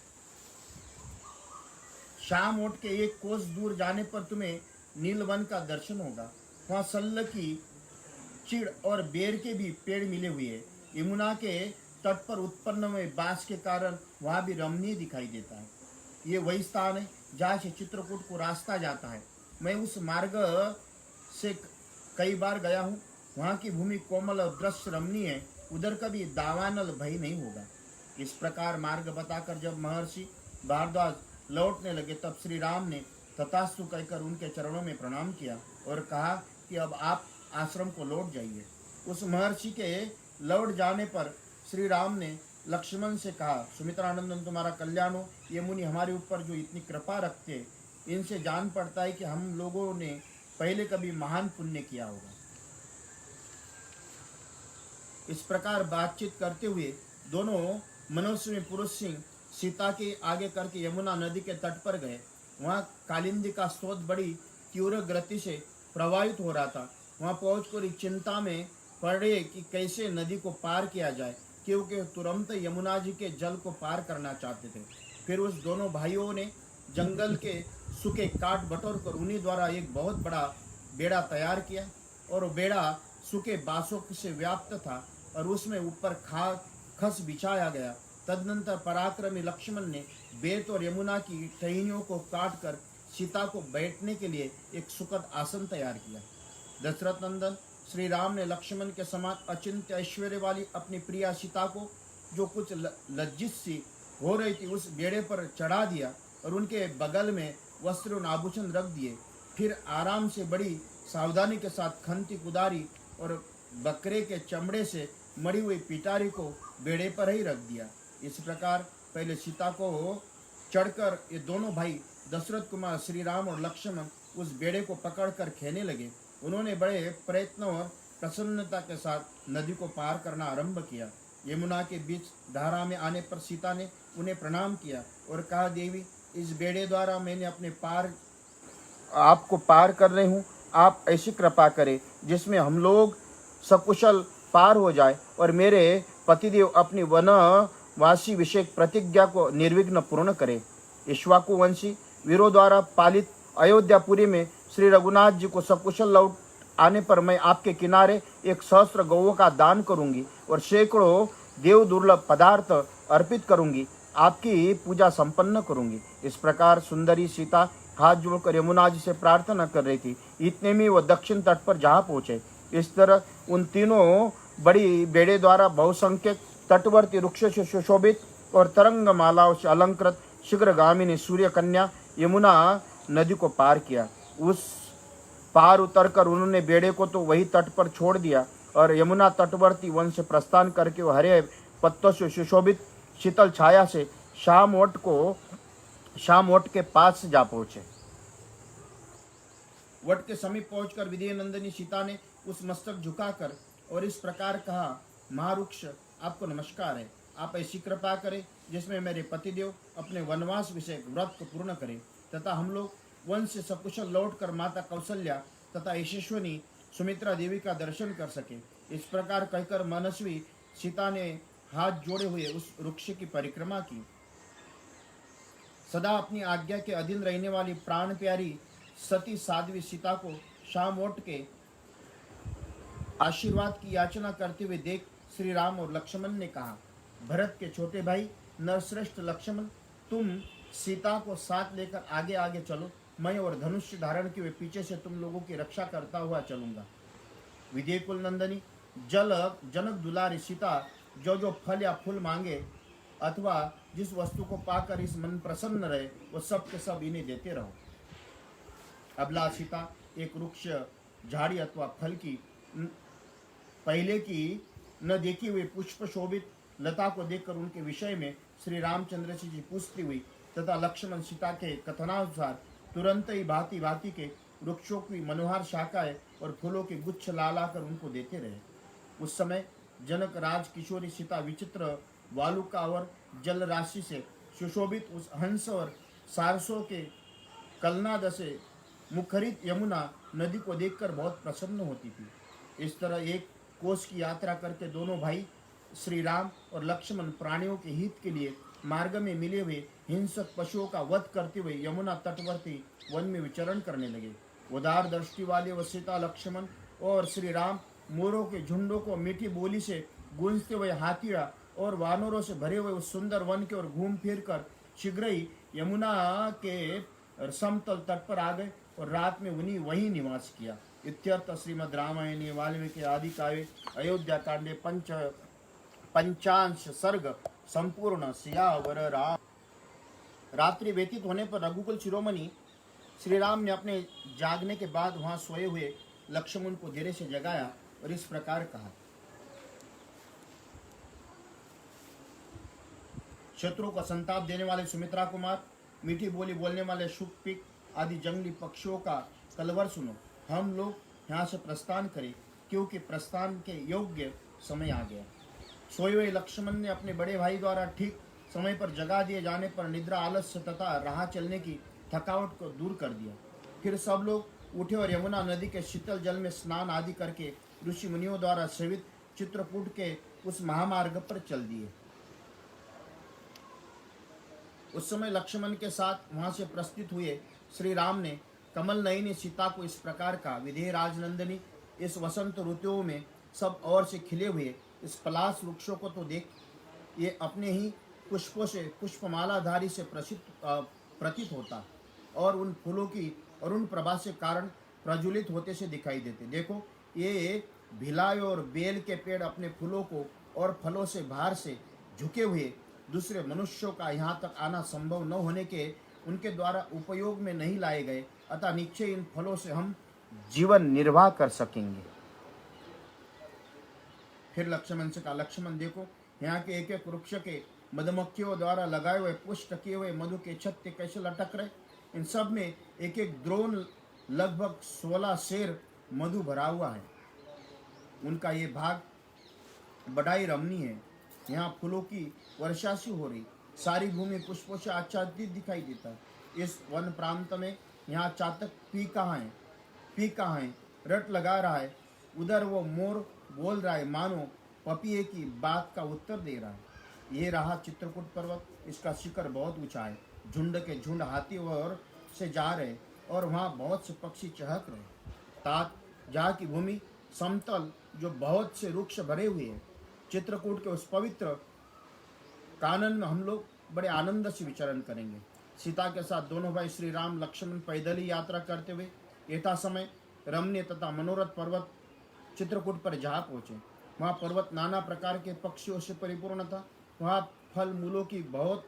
शाम ओट के एक कोस दूर जाने पर तुम्हें नीलवन का दर्शन होगा। वहाँ सल्ल की चिड़ और बेर के भी पेड़ मिले हुए हैं। यमुना के तट पर उत्पन्न हुए बांस के कारण वहाँ भी रमणीय दिखाई देता है। ये वही स्थान है जहाँ से चित्रकूट को रास्ता जाता है। मैं उस मार्ग से कई बार गया हूँ। वहाँ की भूमि कोमल और दृश्य रमणीय है। उधर कभी दावानल भय नहीं होगा। इस प्रकार मार्ग बताकर जब महर्षि भारद्वाज लौटने लगे तब श्री राम ने तथास्तु कहकर उनके चरणों में प्रणाम किया और कहा कि अब आप आश्रम को लौट जाइए। उस महर्षि के लौट जाने पर श्री राम ने लक्ष्मण से कहा, सुमित्रानंदन, तुम्हारा कल्याण हो। ये मुनि हमारे ऊपर जो इतनी कृपा रखते, इनसे जान पड़ता है कि हम लोगों ने पहले कभी महान पुण्य किया होगा। इस प्रकार बातचीत करते हुए दोनों मनुष्य में पुरुष सिंह सीता के आगे करके यमुना नदी के तट पर गए। वहाँ कालिंदी का स्रोत बड़ी तीव्र गति से प्रवाहित हो रहा था। वहाँ पहुंचकर चिंता में पड़े कि कैसे नदी को पार किया जाए, क्योंकि तुरंत यमुना जी के जल को पार करना चाहते थे। फिर उस दोनों भाइयों ने जंगल के सूखे काट बटोर कर उन्हीं द्वारा एक बहुत बड़ा बेड़ा तैयार किया और वो बेड़ा सूखे बांसों से व्याप्त था और उसमें ऊपर खस बिछाया गया। तदनंतर पराक्रमी लक्ष्मण ने बेत और यमुना की टहनियों को काट कर सीता को बैठने के लिए एक सुखद आसन तैयार किया। दशरथ नंदन श्री राम ने लक्ष्मण के समान अचिंत्य ऐश्वर्य वाली अपनी प्रिया सीता को, जो कुछ लज्जित सी हो रही थी उस बेड़े पर चढ़ा दिया और उनके बगल में वस्त्र और आभूषण रख दिए। फिर आराम से बड़ी सावधानी के साथ खंती कुदारी और बकरे के चमड़े से मड़ी हुई पिटारी को बेड़े पर ही रख दिया। इस प्रकार पहले सीता को चढ़कर ये दोनों भाई दशरथ कुमार श्री राम और लक्ष्मण उस बेड़े को पकड़कर खेने लगे। उन्होंने बड़े प्रयत्न और प्रसन्नता के साथ नदी को पार करना आरंभ किया। यमुना के बीच धारा में आने पर सीता ने उन्हें प्रणाम किया और कहा, देवी, इस बेड़े द्वारा मैंने अपने आपको पार कर रही हूँ। आप ऐसी कृपा करें जिसमें हम लोग सकुशल पार हो जाए और मेरे पतिदेव अपनी वनवासी विषयक प्रतिज्ञा को निर्विघ्न पूर्ण करे। इक्ष्वाकु वंशी वीरों द्वारा पालित अयोध्यापुरी में श्री रघुनाथ जी को सकुशल लौट आने पर मैं आपके किनारे 1,000 गौओं का दान करूंगी और सैकड़ों देव दुर्लभ पदार्थ अर्पित करूंगी, आपकी पूजा संपन्न करूंगी। इस प्रकार सुंदरी सीता हाथ जोड़कर यमुना जी से प्रार्थना कर रही थी। इतने में वह दक्षिण तट पर जहाँ पहुंचे। इस तरह उन तीनों बड़ी बेड़े द्वारा बहुसंख्यक तटवर्ती वृक्ष से सुशोभित और तरंग मालाओं से अलंकृत शीघ्रगामिनी सूर्य कन्या यमुना नदी को पार किया। उस पार उतरकर उन्होंने बेड़े को तो वही तट पर छोड़ दिया और यमुना तटवर्ती वन से प्रस्थान करके वो हरे पत्तों से सुशोभित शीतल छाया से शाम वट के पास जा पहुंचे। वट के समीप पहुंचकर विदेह नंदिनी सीता ने उस मस्तक झुकाकर और इस प्रकार कहा, महारुक्ष, आपको नमस्कार है। आप ऐसी कृपा करें जिसमें मेरे पतिदेव अपने वनवास विषय व्रत को पूर्ण करें तथा हम लोग वन से सकुशल लौटकर माता कौशल्या तथा यशस्विनी सुमित्रा देवी का दर्शन कर सके। इस प्रकार कहकर मनस्वी सीता ने हाथ जोड़े हुए उस वृक्ष की परिक्रमा की। सदा अपनी आज्ञा के अधीन रहने वाली प्राण प्यारी सती साध्वी सीता को शाम उठ के आशीर्वाद की याचना करते हुए देख श्री राम और लक्ष्मण ने कहा, भरत के छोटे भाई नरश्रेष्ठ लक्ष्मण, तुम सीता को साथ लेकर आगे आगे चलो। मैं और धनुष धारण किए पीछे से तुम लोगों की रक्षा करता हुआ चलूंगा। विदेह कुल नंदनी जनक दुलारी सीता जो जो फल या फूल मांगे अथवा जिस वस्तु को पाकर इस मन प्रसन्न रहे वो सब के सब इन्हें देते रहो। अबला सीता एक वृक्ष, झाड़ी अथवा फल की पहले की न देखी हुई पुष्प शोभित लता को देखकर उनके विषय में श्री रामचंद्र जी पूछती हुई तथा लक्ष्मण सीता के कथनानुसार तुरंत ही भांति भांति के वृक्षों की मनोहर शाखाएं और फूलों के गुच्छ ला लाकर उनको देते रहे। उस समय जनक राज किशोरी सीता विचित्र वालुका और जल राशि से सुशोभित उस हंस और सारसों के कलनाद से मुखरित यमुना नदी को देखकर बहुत प्रसन्न होती थी। इस तरह एक कोस की यात्रा करके दोनों भाई श्री राम और लक्ष्मण प्राणियों के हित के लिए मार्ग में मिले हुए हिंसक पशुओं का वध करते हुए यमुना तटवर्ती वन में विचरण करने लगे। उदार दृष्टि वाले व सीता, लक्ष्मण और श्री राम मोरों के झुंडों को मीठी बोली से गूंजते हुए हाथियों और वानरों से भरे हुए उस सुंदर वन के ओर घूम फिर कर शीघ्र ही यमुना के समतल तट पर आ गए और रात में उन्हीं वहीं निवास किया। इत्यर्थ श्रीमद् रामायणे वाल्मीकि आदि काव्ये अयोध्या कांडे पंचांश सर्ग संपूर्ण। सियावर राम। रात्रि व्यतीत होने पर रघुकुल शिरोमणि श्री राम ने अपने जागने के बाद वहां सोए हुए लक्ष्मण को धीरे से जगाया और इस प्रकार कहा, शत्रु को संताप देने वाले सुमित्रा कुमार, मीठी बोली बोलने वाले शुकपिक आदि जंगली पक्षियों का कलवर सुनो। हम लोग यहाँ से प्रस्थान करें क्योंकि प्रस्थान के योग्य समय आ गया। सोए हुए लक्ष्मण ने अपने बड़े भाई द्वारा ठीक समय पर जगा दिए जाने पर निद्रा, आलस्य तथा राह चलने की थकावट को दूर कर दिया। फिर सब लोग उठे और यमुना नदी के शीतल जल में स्नान आदि करके ऋषि मुनियों द्वारा सेवित चित्रकूट के उस महामार्ग पर चल दिए। उस समय लक्ष्मण के साथ वहां से प्रस्थित हुए श्री राम ने कमल नयनी सीता को इस प्रकार का, विदेह राजनंदिनी, इस वसंत ऋतुओं में सब ओर से खिले हुए इस पलाश वृक्षों को तो देख, ये अपने ही पुष्पों से पुष्पमालाधारी से प्रतीत होता और उन फूलों की अरुण प्रभा से कारण प्रज्वलित होते से दिखाई देते। देखो, ये भिलाई और बेल के पेड़ अपने फूलों को और फलों से बाहर से झुके हुए दूसरे मनुष्यों का यहाँ तक आना संभव न होने के उनके द्वारा उपयोग में नहीं लाए गए, अतः निश्चय इन फलों से हम जीवन निर्वाह कर सकेंगे। फिर लक्ष्मण से कहा, लक्ष्मण देखो, यहाँ के एक एक वृक्ष के मधुमक्खियों द्वारा लगाए हुए पुष्ट किए हुए मधु के छत्ते कैसे लटक रहे। इन सब में एक एक द्रोण लगभग 16 शेर मधु भरा हुआ है। उनका ये भाग बड़ा ही रमणीय है। यहाँ फूलों की वर्षा सी हो रही, सारी भूमि पुष्पों से आच्छादित दिखाई देता है। इस वन प्रांत में यहाँ चातक पी कहाँ है रट लगा रहा है। उधर वो मोर बोल रहा है, मानो पपीहे की बात का उत्तर दे रहा है। ये रहा चित्रकूट पर्वत, इसका शिखर बहुत ऊंचा है। झुंड के झुंड हाथी ओर से जा रहे और वहाँ बहुत से पक्षी चहक रहे। तात जहाँ की भूमि समतल जो बहुत से वृक्ष भरे हुए हैं। चित्रकूट के उस पवित्र कानन में हम लोग बड़े आनंद से विचरण करेंगे। सीता के साथ दोनों भाई श्री राम लक्ष्मण पैदल ही यात्रा करते हुए यथा समय रमणीय तथा मनोरथ पर्वत चित्रकूट पर जा पहुंचे। वहाँ पर्वत नाना प्रकार के पक्षियों से परिपूर्ण था। वहाँ फल मूलों की बहुत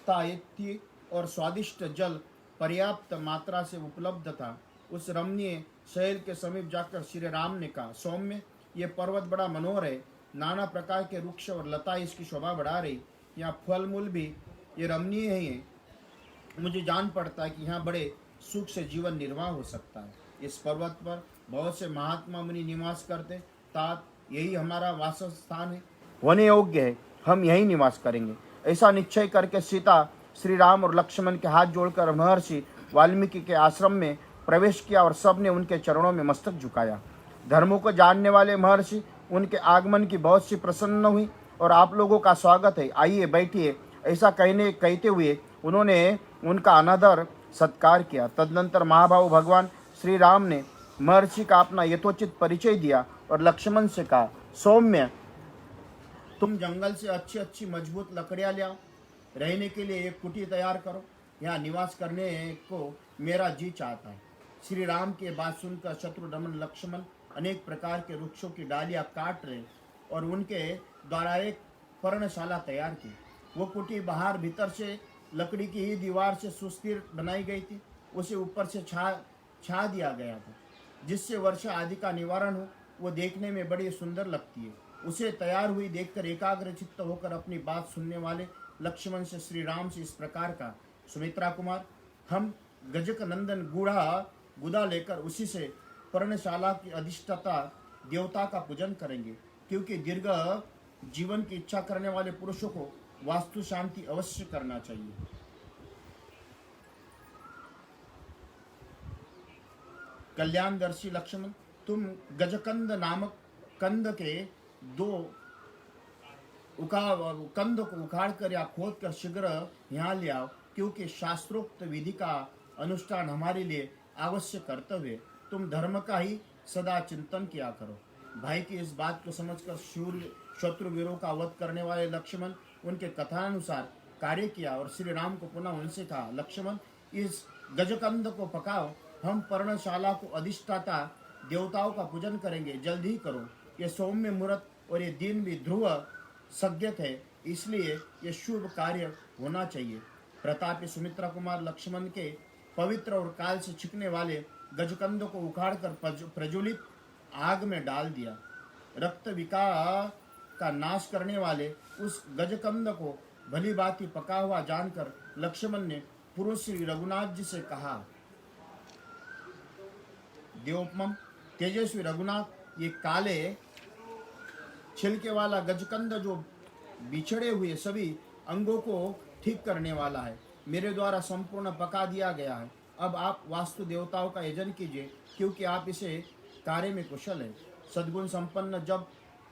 थी और स्वादिष्ट जल पर्याप्त मात्रा से उपलब्ध था। उस रमणीय शहर के समीप जाकर श्री राम ने कहा, सौम्य, ये पर्वत बड़ा मनोहर है। नाना प्रकार के वृक्ष और लता इसकी शोभा बढ़ा रही। यहाँ फल मूल भी ये रमणीय है। मुझे जान पड़ता है कि यहाँ बड़े सुख से जीवन निर्वाह हो सकता है। इस पर्वत पर बहुत से महात्मा मुनि निवास करते। तात यही हमारा वास स्थान है, होने योग्य है, हम यही निवास करेंगे। ऐसा निश्चय करके सीता श्री राम और लक्ष्मण के हाथ जोड़कर महर्षि वाल्मीकि के आश्रम में प्रवेश किया और सबने उनके चरणों में मस्तक झुकाया। धर्मों को जानने वाले महर्षि उनके आगमन की बहुत सी प्रसन्न हुई और आप लोगों का स्वागत है, आइए बैठिए, ऐसा कहते हुए उन्होंने उनका अनादर सत्कार किया। तदनंतर महाभाव भगवान श्री राम ने महर्षि का अपना यथोचित परिचय दिया और लक्ष्मण से कहा, सौम्य, तुम जंगल से अच्छी अच्छी मजबूत लकड़ियां ले आओ। रहने के लिए एक कुटी तैयार करो। यहाँ निवास करने को मेरा जी चाहता है। श्री राम के बात सुनकर शत्रुघ्न लक्ष्मण अनेक प्रकार के वृक्षों की डालियां काट रहे और उनके द्वारा एक पर्णशाला तैयार की। वो कुटी बाहर भीतर से लकड़ी की ही दीवार से सुस्थिर बनाई गई थी। उसे ऊपर से छा दिया गया था, जिससे वर्षा आदि का निवारण हो। वो देखने में बड़ी सुंदर लगती है। उसे तैयार हुई देखकर एकाग्र चित्त होकर अपनी बात सुनने वाले लक्ष्मण से श्री राम से इस प्रकार का, सुमित्रा कुमार, हम गजक नंदन गुदा लेकर उसी से पर्णशाला की अधिष्ठाता देवता का पूजन करेंगे, क्योंकि दीर्घ जीवन की इच्छा करने वाले पुरुषों को वास्तु शांति अवश्य करना चाहिए। कल्याणदर्शी लक्ष्मण, तुम गजकंद नामक कंद के 2 कंद को उखाड़ कर या खोद कर शीघ्र यहाँ ले आओ, क्योंकि शास्त्रोक्त विधि का अनुष्ठान हमारे लिए आवश्यक कर्तव्य है। तुम धर्म का ही सदा चिंतन किया करो। भाई की इस बात को समझकर शत्रुवीरों का वध करने वाले लक्ष्मण उनके कथानुसार कार्य किया और श्री राम को पुनः उनसे कहा, लक्ष्मण, इस गजकंद को पकाओ, हम पर्णशाला को अधिष्ठाता देवताओं का पूजन करेंगे, जल्द ही करो। ये सौम्य मुहूर्त और ये दिन भी ध्रुव संज्ञक है, इसलिए ये शुभ कार्य होना चाहिए। प्रतापी सुमित्रा कुमार लक्ष्मण के पवित्र और काल से छिपने वाले गजकंद को उखाड़कर प्रज्वलित आग में डाल दिया। रक्त विकार का नाश करने वाले उस गजकंद को भली भांति पका हुआ जानकर लक्ष्मण ने पुरुष श्री रघुनाथ जी से कहा, देवोपम तेजस्वी रघुनाथ, ये काले छिलके वाला गजकंद जो बिछड़े हुए सभी अंगों को ठीक करने वाला है, मेरे द्वारा संपूर्ण पका दिया गया है। अब आप वास्तु देवताओं का यजन कीजिए, क्योंकि आप इसे कार्य में कुशल है। सद्गुण संपन्न जब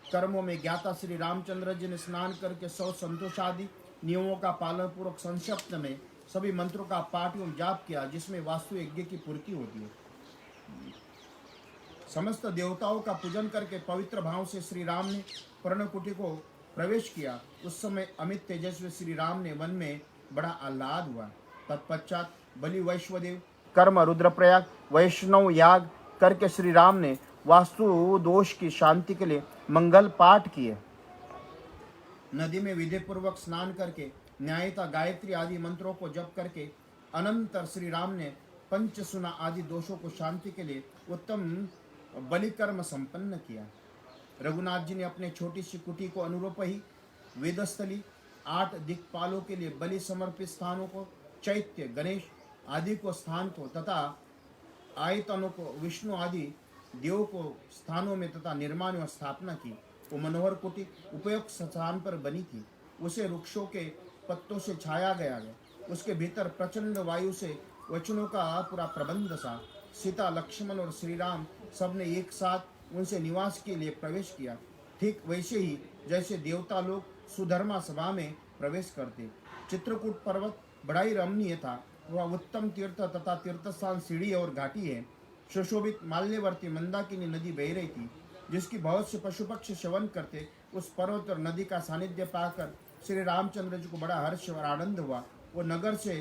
कर्मों में ज्ञाता श्री रामचंद्र जी ने स्नान करके 100 संतोष आदि नियमों का पालन पूर्वक संक्षिप्त में सभी मंत्रों का पाठ एवं जाप किया, जिसमें वास्तु यज्ञ की पूर्ति होती है। समस्त देवताओं का पूजन करके पवित्र भाव से श्री राम ने पर्णकुटी को प्रवेश किया। उस समय अमित तेजस्वी श्री राम ने वन में बड़ा आह्लाद हुआ। तत्पश्चात बलि वैश्वदेव कर्म रुद्रप्रयाग वैष्णव याग करके श्री राम ने वास्तु दोष की शांति के लिए मंगल पाठ किए। नदी में विधि पूर्वक स्नान करके न्यायता गायत्री आदि मंत्रों को जप करके अनंतर श्री राम ने पंचसुना आदि दोषों को शांति के लिए उत्तम बलिकर्म संपन्न किया। रघुनाथ जी ने अपने छोटी सी कुटी को अनुरूप ही वेदस्थली 8 दिक्पालों के लिए बलि समर्पित स्थानों को, चैत्य गणेश आदि को स्थान को तथा आयतनों को, विष्णु आदि देवों को स्थानों में तथा निर्माण व स्थापना की। वो मनोहर कुटी उपयुक्त स्थान पर बनी थी। उसे वृक्षों के पत्तों से छाया गया है। उसके भीतर प्रचंड वायु से वचनों का पूरा प्रबंध था। सीता, लक्ष्मण और श्री राम सब ने एक साथ उनसे निवास के लिए प्रवेश किया। ठीक वैसे ही जैसे देवता लोग सुधर्मा सभा में प्रवेश करते। चित्रकूट पर्वत बड़ा ही रमणीय था। वह उत्तम तीर्थ तथा तीर्थस्थान सीढ़ी और घाटी है। सुशोभित माल्यवर्ती मंदाकिनी नदी बह रही थी, जिसकी बहुत से पशु पक्षी सेवन करते। उस पर्वत और नदी का सानिध्य पाकर श्री रामचंद्र जी को बड़ा हर्ष और आनंद हुआ। वो नगर से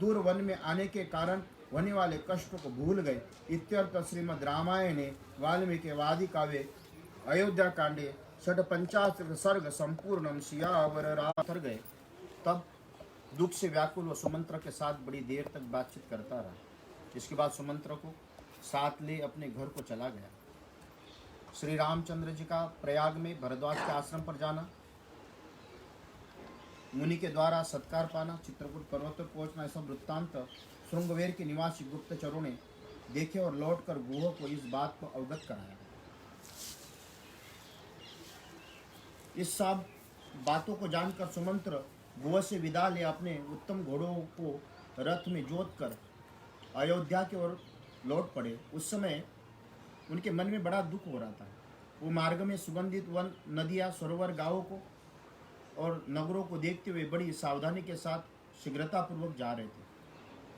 दूर वन में आने के कारण होने वाले कष्टों को भूल गए। इत्यर्थ श्रीमद् रामायणे वाल्मीकि वादि काव्ये अयोध्या कांडे 56 सर्ग संपूर्णम सियावर राम गए। तब दुख से व्याकुल व सुमंत्र के साथ बड़ी देर तक बातचीत करता रहा। इसके बाद सुमंत्र को साथ ले अपने घर को चला गया। श्री रामचंद्र जी का प्रयाग में भरद्वाज के आश्रम पर जाना, मुनि के द्वारा सत्कार पाना, चित्रकूट पर्वत पर पहुंचना, ऐसा वृत्तांत श्रृंगवेर के निवासी गुप्तचरों ने देखे और लौटकर गुह को इस बात को अवगत कराया। इस सब बातों को जानकर सुमंत्र गुह से विदा ले अपने उत्तम घोड़ों को रथ में जोत कर अयोध्या की ओर लौट पड़े। उस समय उनके मन में बड़ा दुख हो रहा था। वो मार्ग में सुगंधित वन, नदियाँ, सरोवर, गांवों को और नगरों को देखते हुए बड़ी सावधानी के साथ शीघ्रतापूर्वक जा रहे थे।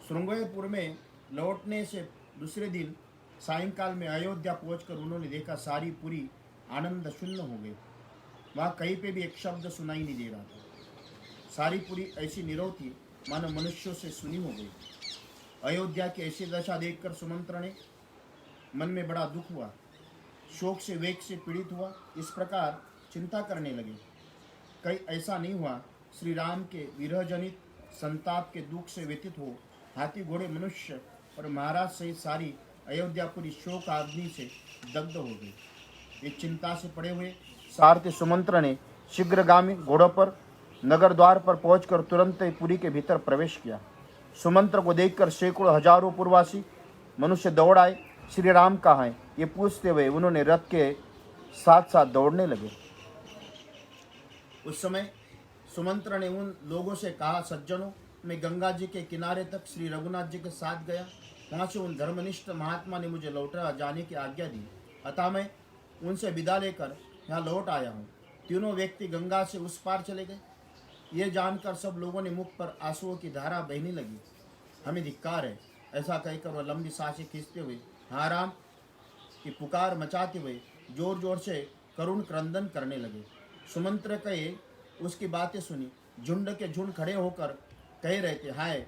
श्रृंगवेरपुर में लौटने से दूसरे दिन सायंकाल में अयोध्या पहुंचकर उन्होंने देखा सारी पुरी आनंद शून्य हो गई। वहाँ कहीं पे भी एक शब्द सुनाई नहीं दे रहा था। सारी पुरी ऐसी नीरव थी मानो मनुष्यों से सुनी हो गई। अयोध्या की ऐसी दशा देखकर सुमंत्र ने मन में बड़ा दुख हुआ, शोक से वेग से पीड़ित हुआ। इस प्रकार चिंता करने लगे, कहीं ऐसा नहीं हुआ श्री राम के विरह जनित संताप के दुख से व्यतीत हो हाथी, घोड़े, मनुष्य और महाराज सहित सारी अयोध्यापुरी शोक आग्नि से दग्ध हो गई। एक चिंता से पड़े हुए सारथी सुमंत्र ने शीघ्रगामी घोड़ों पर नगर द्वार पर पहुंचकर तुरंत ही पुरी के भीतर प्रवेश किया। सुमंत्र को देखकर सैकड़ों हजारों पूर्ववासी मनुष्य दौड़ आए। श्री राम कहाँ हैं, ये पूछते हुए उन्होंने रथ के साथ साथ दौड़ने लगे। उस समय सुमंत्र ने उन लोगों से कहा, सज्जनों, मैं गंगा जी के किनारे तक श्री रघुनाथ जी के साथ गया। वहाँ से उन धर्मनिष्ठ महात्मा ने मुझे लौटा जाने की आज्ञा दी, अतः मैं उनसे विदा लेकर यहाँ लौट आया हूँ। तीनों व्यक्ति गंगा से उस पार चले गए। ये जानकर सब लोगों ने मुख पर आंसुओं की धारा बहने लगी। हमें धिक्कार है, ऐसा कहकर वह लंबी सांसें खींचते हुए हाँ राम की पुकार मचाते हुए जोर जोर से करुण क्रंदन करने लगे। सुमंत्र कहे उसकी बातें सुनी। झुंड के झुंड खड़े होकर कह रहे थे, हाय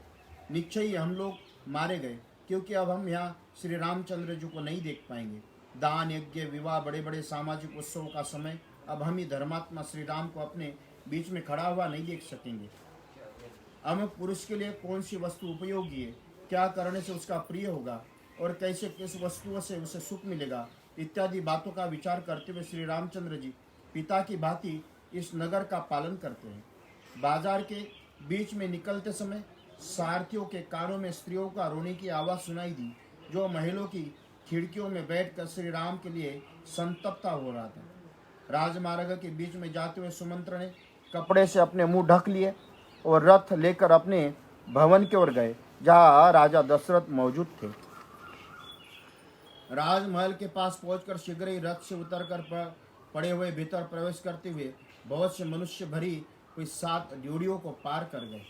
निश्चय ही हम लोग मारे गए, क्योंकि अब हम यहाँ श्री रामचंद्र जी को नहीं देख पाएंगे। दान, यज्ञ, विवाह, बड़े बड़े सामाजिक उत्सवों का समय, अब हम ही धर्मात्मा श्री राम को अपने बीच में खड़ा हुआ नहीं देख सकेंगे। अमुक पुरुष के लिए कौन सी वस्तु उपयोगी है, क्या करने से उसका प्रिय होगा और कैसे किस वस्तुओं से उसे सुख मिलेगा, इत्यादि बातों का विचार करते हुए श्री रामचंद्र जी पिता की भांति इस नगर का पालन करते हैं। बाजार के बीच में निकलते समय सारथियों के कानों में स्त्रियों का रोने की आवाज़ सुनाई दी, जो महलों की खिड़कियों में बैठकर श्री राम के लिए संतप्ता हो रहा था। राजमार्ग के बीच में जाते हुए सुमंत्र ने कपड़े से अपने मुंह ढक लिए और रथ लेकर अपने भवन की ओर गए, जहाँ राजा दशरथ मौजूद थे। राजमहल के पास पहुंचकर शीघ्र ही रथ से उतरकर पड़े हुए भीतर प्रवेश करते हुए बहुत से मनुष्य भरी हुई 7 ड्योढ़ियों को पार कर गए।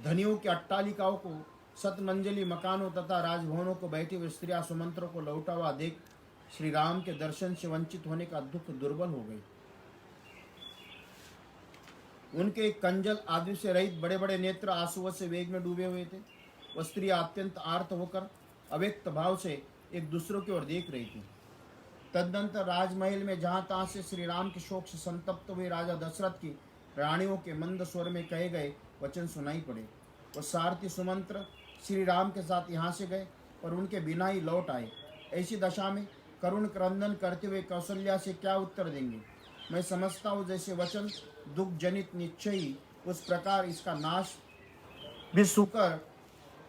धनियों की अट्टालिकाओं को, सतमंजली मकानों तथा राजभवनों को बैठी हुई स्त्रियां सुमंत्र को लौटा हुआ देख श्री राम के दर्शन से वंचित होने का दुख दुर्बल हो गई। उनके कंजल आदि से रहित बड़े बड़े नेत्र आंसुओं से वेग में डूबे हुए थे। वह स्त्रियां अत्यंत आर्त होकर अव्यक्त भाव से एक दूसरों की ओर देख रही थी। तदनंतर राजमहल में जहां तहां से श्री राम के शोक से संतप्त हुए राजा दशरथ की रानियों के मंद स्वर में कहे गए वचन सुनाई पड़े। वो सारथी सुमंत्र श्री राम के साथ यहाँ से गए और उनके बिना ही लौट आए। ऐसी दशा में करुण क्रंदन करते हुए कौशल्या से क्या उत्तर देंगे? मैं समझता हूँ जैसे वचन दुख जनित निश्चय ही, उस प्रकार इसका नाश भी सुकर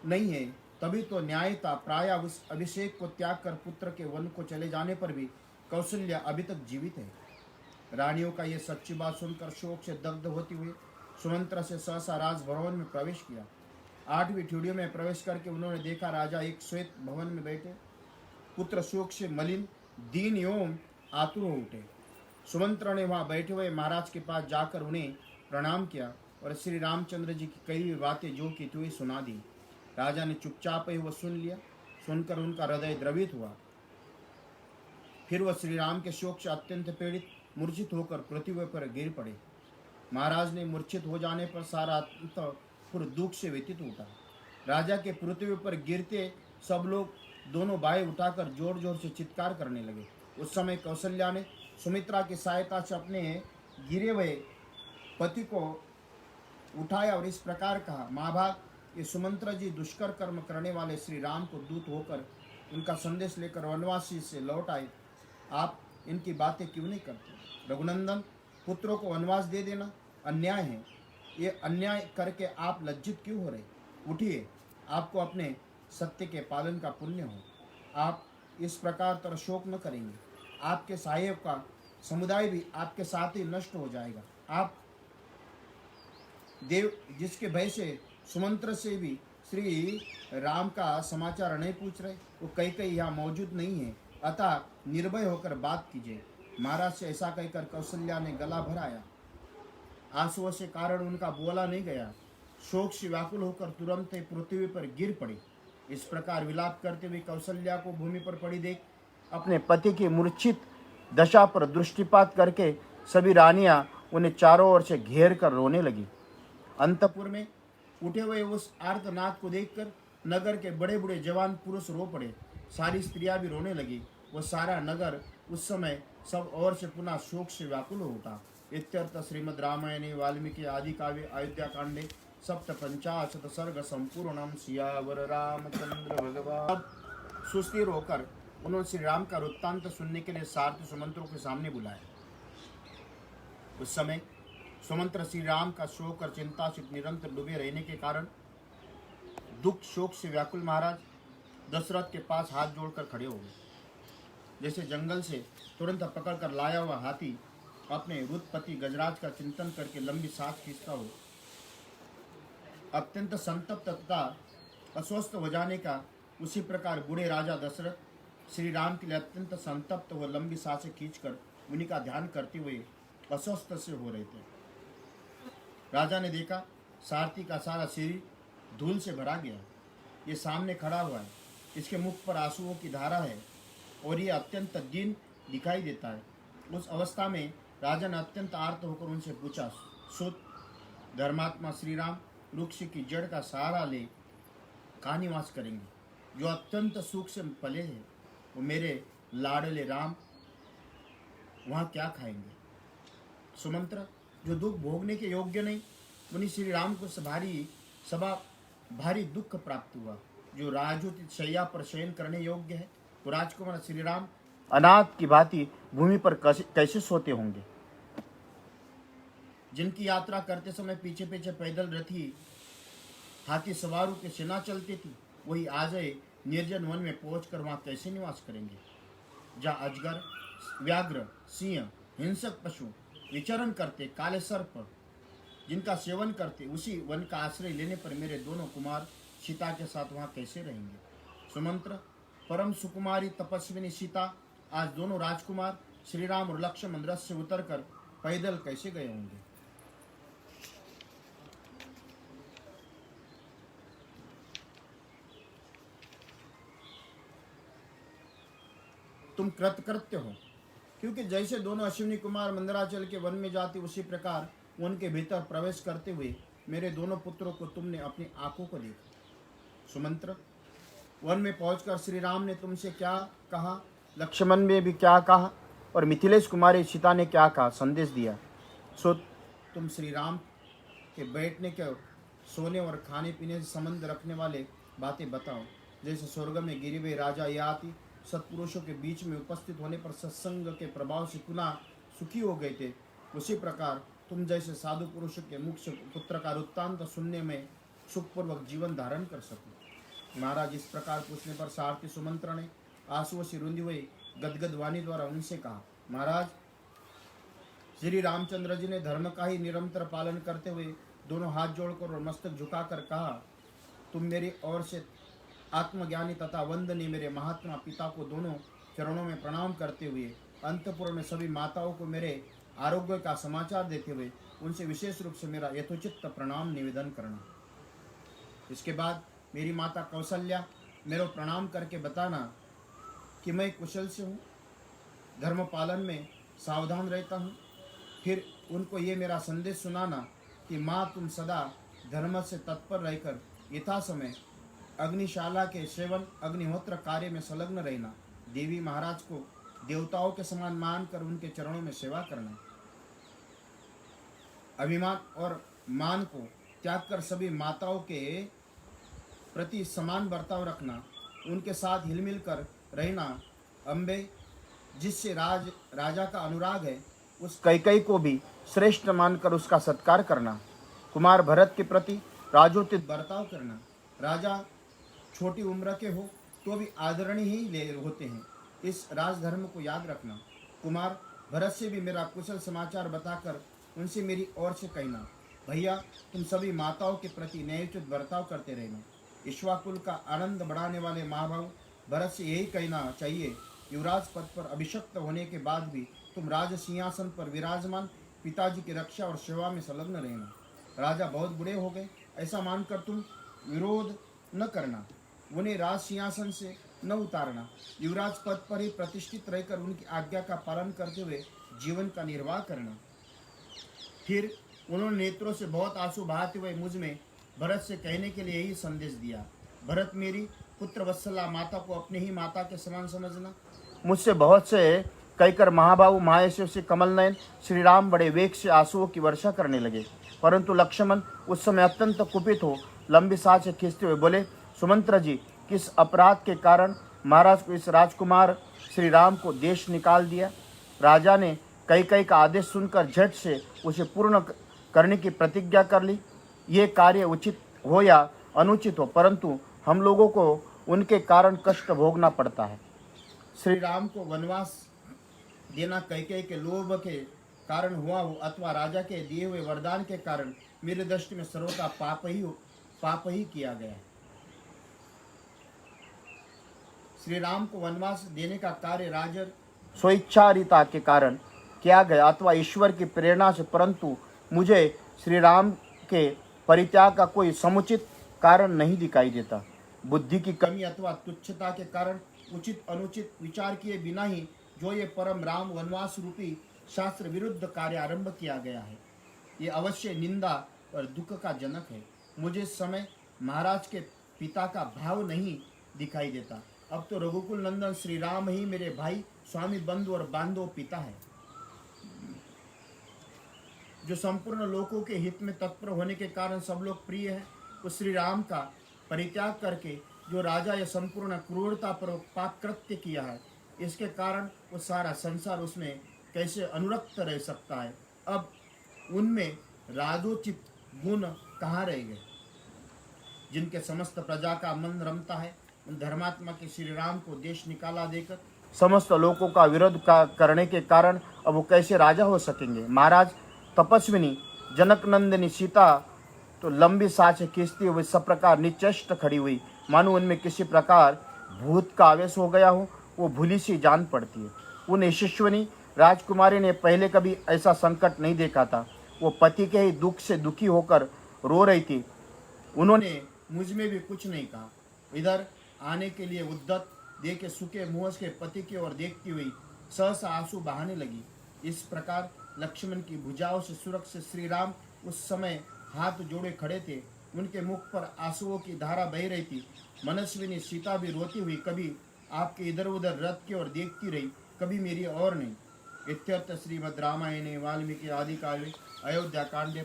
नहीं है। तभी तो न्यायता प्राय उस अभिषेक को त्याग कर पुत्र के वन को चले जाने पर भी कौशल्या अभी तक जीवित है। रानियों का यह सच्ची बात सुनकर शोक से दग्ध होती हुई सुमंत्रा से सहसा राजभवन में प्रवेश किया। 8वीं ठिड़ियों में प्रवेश करके उन्होंने देखा राजा एक श्वेत भवन में बैठे, पुत्र शोक से मलिन दीन एवं आतुर हो उठे। सुमंत्रा ने वहां बैठे हुए महाराज के पास जाकर उन्हें प्रणाम किया और श्री रामचंद्र जी की कई बातें जो की त्यों सुना दी। राजा ने चुपचाप ही वह सुन लिया। सुनकर उनका हृदय द्रवित हुआ। फिर वह श्री राम के शोक से अत्यंत पीड़ित मूर्छित होकर पृथ्वी पर गिर पड़े। महाराज ने मूर्छित हो जाने पर सारा अंतपुर दुख से व्यतीत उठा। राजा के पृथ्वी पर गिरते सब लोग दोनों बाएं उठाकर जोर जोर से चित्कार करने लगे। उस समय कौशल्या ने सुमित्रा की सहायता से अपने गिरे हुए पति को उठाया और इस प्रकार कहा, महाभाग, ये सुमंत्र जी दुष्कर कर्म करने वाले श्री राम को दूत होकर उनका संदेश लेकर वनवासी से लौट आए। आप इनकी बातें क्यों नहीं करते? रघुनंदन, पुत्रों को वनवास दे देना अन्याय है। ये अन्याय करके आप लज्जित क्यों हो रहे? उठिए, आपको अपने सत्य के पालन का पुण्य हो। आप इस प्रकार तर शोक न करेंगे। आपके सहायक का समुदाय भी आपके साथ ही नष्ट हो जाएगा। आप देव जिसके भय से सुमंत्र से भी श्री राम का समाचार नहीं पूछ रहे, वो कई यहाँ मौजूद नहीं है, अतः निर्भय होकर बात कीजिए। महाराज से ऐसा कहकर कौशल्या ने गला भराया। आंसुओं से कारण उनका बोला नहीं गया। शोक से व्याकुल होकर तुरंत ही पृथ्वी पर गिर पड़ी। इस प्रकार विलाप करते हुए कौशल्या को भूमि पर पड़ी देख अपने पति की मूर्छित दशा पर दृष्टिपात करके सभी रानियां उन्हें चारों ओर से घेर कर रोने लगी। अंतपुर में उठे हुए उस आर्तनाद को देखकर नगर के बड़े बड़े जवान पुरुष रो पड़े। सारी स्त्रियां भी रोने लगी। वह सारा नगर उस समय सब ओर से पुनः शोक से व्याकुल हो उठा। इत्यर्थ श्रीमद् रामायणे वाल्मीकि आदि काव्ये अयोध्या कांडे सप्तपंचाशत सर्ग संपूर्णम। सियावर रामचंद्र भगवान। सुस्थिर होकर उन्होंने श्री राम का वृत्तांत सुनने के लिए सारथी सुमंत्रों के सामने बुलाया। उस समय सुमंत्र श्री राम का शोक और चिंता से निरंतर डूबे रहने के कारण दुख शोक से व्याकुल महाराज दशरथ के पास हाथ जोड़कर खड़े हो गए। जैसे जंगल से तुरंत पकड़कर लाया हुआ हाथी अपने रुतपति गजराज का चिंतन करके लंबी सांस खींचता हो, अत्यंत संतप्त तथा अस्वस्थ हो जाने का, उसी प्रकार बूढ़े राजा दशरथ श्री राम के लिए अत्यंत संतप्त व लंबी सांसें खींचकर उन्हीं का ध्यान करते हुए अस्वस्थ से हो रहे थे। राजा ने देखा सारथी का सारा शरीर धूल से भरा गया। ये सामने खड़ा हुआ है, इसके मुख पर आंसुओं की धारा है और ये अत्यंत दीन दिखाई देता है। उस अवस्था में राजा ने अत्यंत आर्त होकर उनसे पूछा, सुत, धर्मात्मा श्री राम वृक्ष की जड़ का सहारा ले कहाँ निवास करेंगे? जो अत्यंत सुख से पले हैं, वो मेरे लाडले राम वहाँ क्या खाएंगे? सुमंत्र, जो दुख भोगने के योग्य नहीं, उन्हीं श्री राम को भारी दुख प्राप्त हुआ। जो राजोचित शैया पर शयन करने योग्य है, तो राजकुमार श्री राम अनाथ की भांति भूमि पर कैसे सोते होंगे? जिनकी यात्रा करते समय पीछे पीछे पैदल रथी हाथी सवारों की सेना चलती थी, वही आज निर्जन वन में पहुंचकर वहां कैसे निवास करेंगे? जहाँ अजगर, व्याघ्र, सिंह, हिंसक पशु विचरण करते, काले सर्प जिनका सेवन करते, उसी वन का आश्रय लेने पर मेरे दोनों कुमार सीता के साथ वहां कैसे रहेंगे? सुमंत्र, परम सुकुमारी तपस्विनी सीता, आज दोनों राजकुमार श्री राम और लक्ष्मण रथ से उतरकर पैदल कैसे गए होंगे? तुम कृतकृत्य हो, क्योंकि जैसे दोनों अश्विनी कुमार मंदराचल के वन में जाते, उसी प्रकार उनके भीतर प्रवेश करते हुए मेरे दोनों पुत्रों को तुमने अपनी आंखों को देखा। सुमंत्र, वन में पहुंचकर श्री राम ने तुमसे क्या कहा, लक्ष्मण ने भी क्या कहा और मिथिलेश कुमारी सीता ने क्या कहा, संदेश दिया। सो तुम श्री राम के बैठने के, सोने और खाने पीने से संबंध रखने वाले बातें बताओ। जैसे स्वर्ग में गिरी हुए राजा याति सत्पुरुषों के बीच में उपस्थित होने पर सत्संग के प्रभाव से पुनः सुखी हो गए थे, उसी प्रकार तुम जैसे साधु पुरुषों के मुख से पुत्र का वृत्तांत सुनने में सुखपूर्वक जीवन धारण कर सको। महाराज इस प्रकार पूछने पर सारथी सुमंत्र ने आंसुओं से रुंधी हुई गदगद वाणी द्वारा उनसे कहा, महाराज, श्री रामचंद्र जी ने धर्म का ही निरंतर पालन करते हुए दोनों हाथ जोड़कर और मस्तक झुकाकर कहा, तुम मेरी ओर से आत्मज्ञानी तथा वंदनीय मेरे महात्मा पिता को दोनों चरणों में प्रणाम करते हुए अंतपुर में सभी माताओं को मेरे आरोग्य का समाचार देते हुए उनसे विशेष रूप से मेरा यथोचित प्रणाम निवेदन करना। इसके बाद मेरी माता कौशल्या मेरे प्रणाम करके बताना कि मैं कुशल से हूँ, धर्म पालन में सावधान रहता हूँ। फिर उनको ये मेरा संदेश सुनाना कि माँ, तुम सदा धर्म से तत्पर रहकर यथा समय अग्निशाला के सेवन अग्निहोत्र कार्य में संलग्न रहना। देवी महाराज को देवताओं के समान मानकर उनके चरणों में सेवा करना। अभिमान और मान को त्याग कर सभी माताओं के प्रति समान बर्ताव रखना, उनके साथ हिलमिल कर रहना। अम्बे, जिससे राजा का अनुराग है, उस कैकेयी को भी श्रेष्ठ मानकर उसका सत्कार करना। कुमार भरत के प्रति राजोचित बर्ताव करना। राजा छोटी उम्र के हो तो भी आदरणीय ही होते हैं, इस राजधर्म को याद रखना। कुमार भरत से भी मेरा कुशल समाचार बताकर उनसे मेरी ओर से कहना, भैया, तुम सभी माताओं के प्रति न्यायोचित बर्ताव करते रहना। इक्ष्वाकुल का आनंद बढ़ाने वाले महाभाव भरत से यही कहना चाहिए, युवराज पद पर अभिषिक्त होने के बाद भी तुम राज सिंहासन पर विराजमान पिताजी की रक्षा और सेवा में संलग्न रहना। राजा बहुत बूढ़े हो गए ऐसा मानकर तुम विरोध न करना, उन्हें राज सिंहासन से न उतारना। युवराज पद पर ही प्रतिष्ठित रहकर उनकी आज्ञा का पालन करते हुए जीवन का निर्वाह करना। फिर उन्होंने नेत्रों से बहुत आंसू बहाते हुए मुझ में भरत से कहने के लिए यही संदेश दिया, भरत, मेरी पुत्र वत्सला माता को अपने ही माता के समान समझना। मुझसे बहुत से कहकर महाबाहु महायशव से कमल नयन श्री राम बड़े वेग से आंसुओं की वर्षा करने लगे, परंतु लक्ष्मण उस समय अत्यंत कुपित हो लंबी सांस से खींचते हुए बोले, सुमंत्र जी, किस अपराध के कारण महाराज को इस राजकुमार श्री राम को देश निकाल दिया? राजा ने कैकेयी का आदेश सुनकर झट से उसे पूर्ण करने की प्रतिज्ञा कर ली। ये कार्य उचित हो या अनुचित हो, परंतु हम लोगों को उनके कारण कष्ट भोगना पड़ता है। श्री राम को वनवास देना कैकेयी के लोभ के कारण हुआ हो अथवा राजा के दिए हुए वरदान के कारण मेरे दृष्टि में सर्वथा पाप ही किया गया है। श्री राम को वनवास देने का कार्य राजा स्वेच्छारिता के कारण किया गया अथवा ईश्वर की प्रेरणा से, परंतु मुझे श्री राम के परित्याग का कोई समुचित कारण नहीं दिखाई देता। बुद्धि की कमी अथवा तुच्छता के कारण उचित अनुचित विचार किए बिना ही जो ये परम राम वनवास रूपी शास्त्र विरुद्ध कार्य आरंभ किया गया है, ये अवश्य निंदा और दुख का जनक है। मुझे इस समय महाराज के पिता का भाव नहीं दिखाई देता। अब तो रघुकुल नंदन श्री राम ही मेरे भाई, स्वामी, बंधु और बांधव पिता है, जो संपूर्ण लोकों के हित में तत्पर होने के कारण सब लोग प्रिय है। उस श्री राम का परित्याग करके जो राजा या संपूर्ण क्रूरता पर पाप कृत्य किया है, इसके कारण वो सारा संसार उसमें कैसे अनुरक्त रह सकता है? अब उनमें राजोचित गुण कहाँ रह गए? जिनके समस्त प्रजा का मन रमता है, उन धर्मात्मा के श्री राम को देश निकाला देकर समस्त लोगों का विरोध करने के कारण अब वो कैसे राजा हो सकेंगे? महाराज, तपस्विनी जनक नंदिनी सीता तो लंबी सांसें खींचती हुई सब प्रकार निचेष्ट खड़ी हुई, मानो उनमें किसी प्रकार भूत का आवेश हो गया हो। वो भूली सी जान पड़ती है। उन यशस्विनी राजकुमारी ने पहले कभी ऐसा संकट नहीं देखा था। वो पति के ही दुख से दुखी होकर रो रही थी। उन्होंने मुझ में भी कुछ नहीं कहा। इधर आने के लिए उद्दत देख के सूखे मुंह के पति की ओर देखती हुई सहसा आंसू बहाने लगी। इस प्रकार लक्ष्मण की भुजाओं से सुरक्षित श्री राम उस समय हाथ जोड़े खड़े थे। उनके मुख पर आंसुओं की धारा बह रही थी। मनस्विनी सीता भी रोती हुई कभी आपके इधर उधर रथ की ओर देखती रही, कभी मेरी और नहीं। इत्यर्थ श्रीमद् रामायणे वाल्मीकि आदि काव्ये अयोध्या कांडे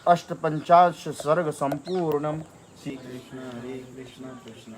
अष्टपंचाश सर्ग संपूर्णम। श्री कृष्ण हरे कृष्ण कृष्ण